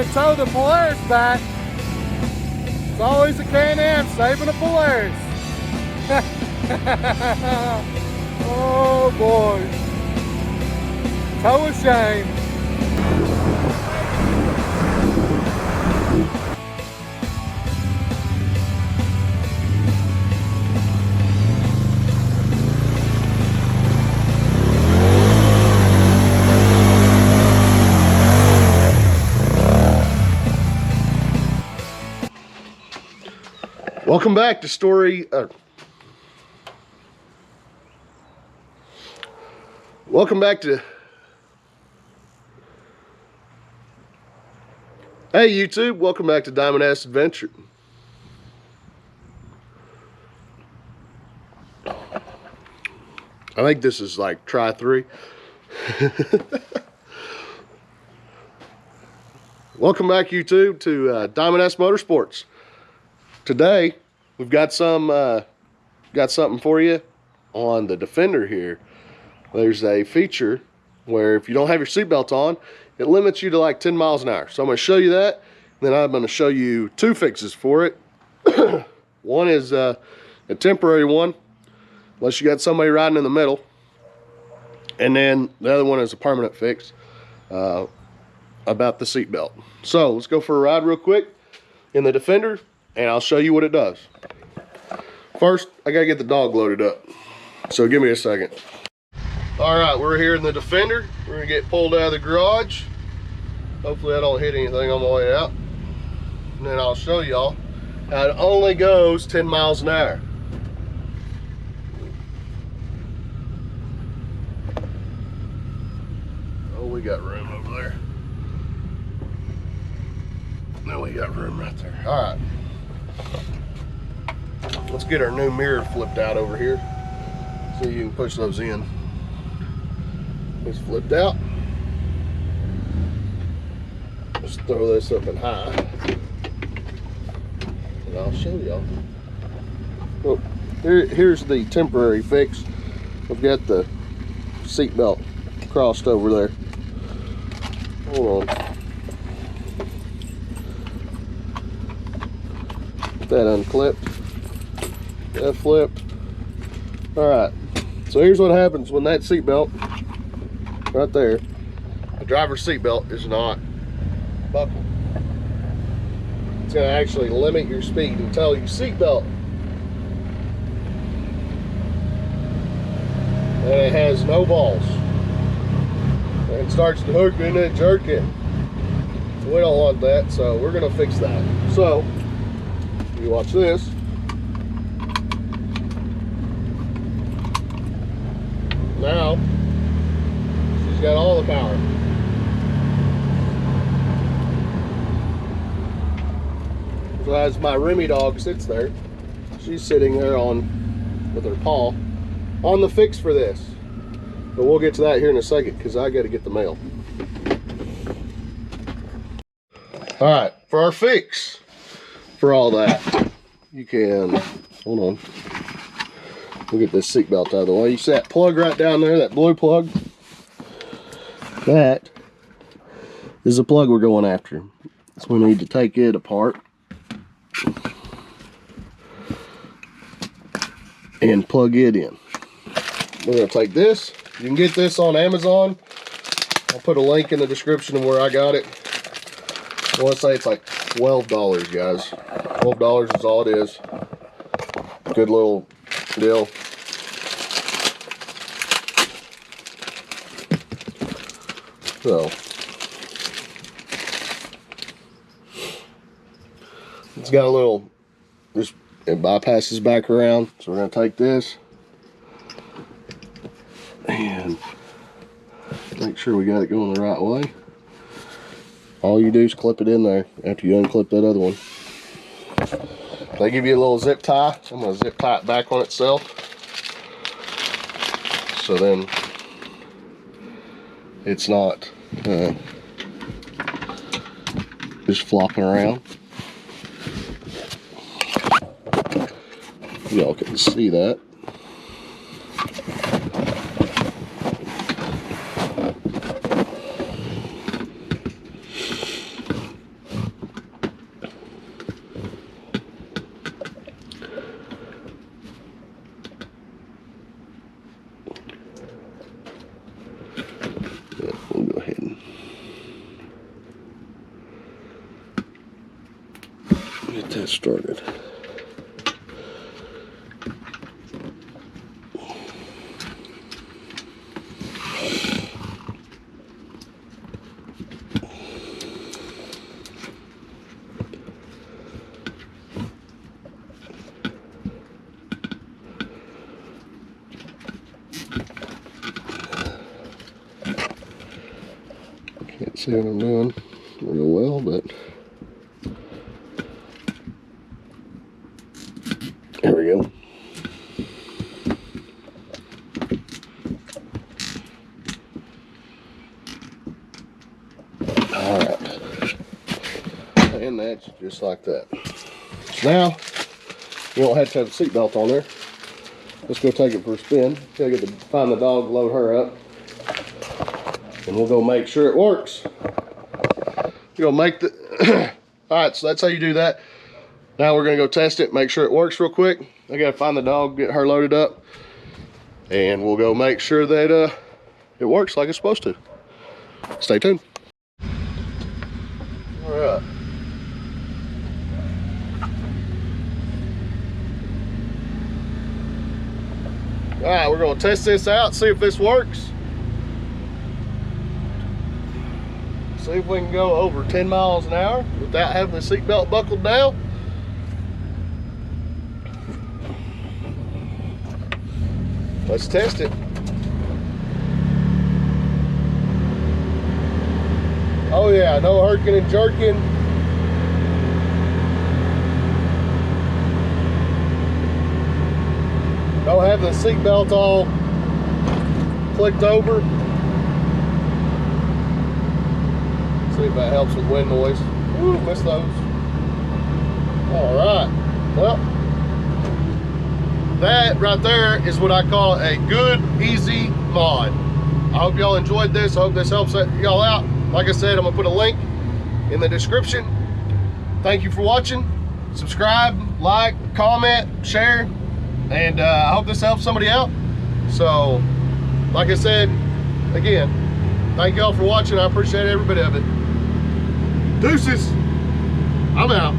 to tow the Polaris back. It's always a Can-Am saving a Polaris. Oh boy. Tow a shame. Welcome back to welcome back to Hey YouTube, welcome back to Diamond Ass Adventure. I think this is like try 3. Welcome back YouTube to Diamond Ass Motorsports. Today we've got something for you on the Defender here. There's a feature where if you don't have your seatbelt on, it limits you to like 10 miles an hour. So I'm going to show you that, and then I'm going to show you 2 fixes for it. One is a temporary one, unless you got somebody riding in the middle, and then the other one is a permanent fix about the seatbelt. So let's go for a ride real quick in the Defender, and I'll show you what it does. First, I gotta get the dog loaded up, so give me a second. All right, we're here in the Defender. We're gonna get pulled out of the garage. Hopefully I don't hit anything on my way out. And then I'll show y'all how it only goes 10 miles an hour. Oh, we got room over there. No, we got room right there. All right. Let's get our new mirror flipped out over here so you can push those in. It's flipped out. Let's throw this up in high, and I'll show y'all. Oh, here's the temporary fix. I've got the seat belt crossed over there. Hold on. Get that unclipped. That flipped. Alright, so here's what happens when that seat belt right there, the driver's seat belt is not buckled. It's going to actually limit your speed until you seat belt. And it has no balls. And it starts to hook and then jerk it. We don't want that, so we're going to fix that. So, you watch this. Now, she's got all the power. So as my Remy dog sits there, she's sitting there with her paw on the fix for this. But we'll get to that here in a second because I got to get the mail. All right, for our fix for all that, you can, hold on. We'll get this seatbelt out of the way. You see that plug right down there, that blue plug? That is the plug we're going after. So we need to take it apart and plug it in. We're going to take this. You can get this on Amazon. I'll put a link in the description of where I got it. I want to say it's like $12, guys. $12 is all it is. Good little deal. So it's got a little, just it bypasses back around. So we're going to take this and make sure we got it going the right way. All you do is clip it in there after you unclip that other one. They give you a little zip tie. I'm going to zip tie it back on itself. So then it's not just flopping around. Y'all can see that. that started. Can't see what I'm doing real well, but there we go. All right, and that's just like that. So now you don't have to have a seatbelt on there. Let's go take it for a spin. Gotta get to find the dog, load her up, and we'll go make sure it works. You're gonna make the all right, so that's how you do that. Now we're gonna go test it, make sure it works real quick. I gotta find the dog, get her loaded up, and we'll go make sure that it works like it's supposed to. Stay tuned. All right. All right, we're gonna test this out, see if this works. See if we can go over 10 miles an hour without having the seatbelt buckled down. Let's test it. Oh yeah, no herking and jerking. No having the seatbelt all clicked over. See if that helps with wind noise. Ooh, missed those. All right, well, that right there is what I call a good, easy mod. I hope y'all enjoyed this. I hope this helps y'all out. Like I said, I'm gonna put a link in the description. Thank you for watching. Subscribe, like, comment, share, and I hope this helps somebody out. So, like I said, again, thank y'all for watching. I appreciate every bit of it. Deuces, I'm out.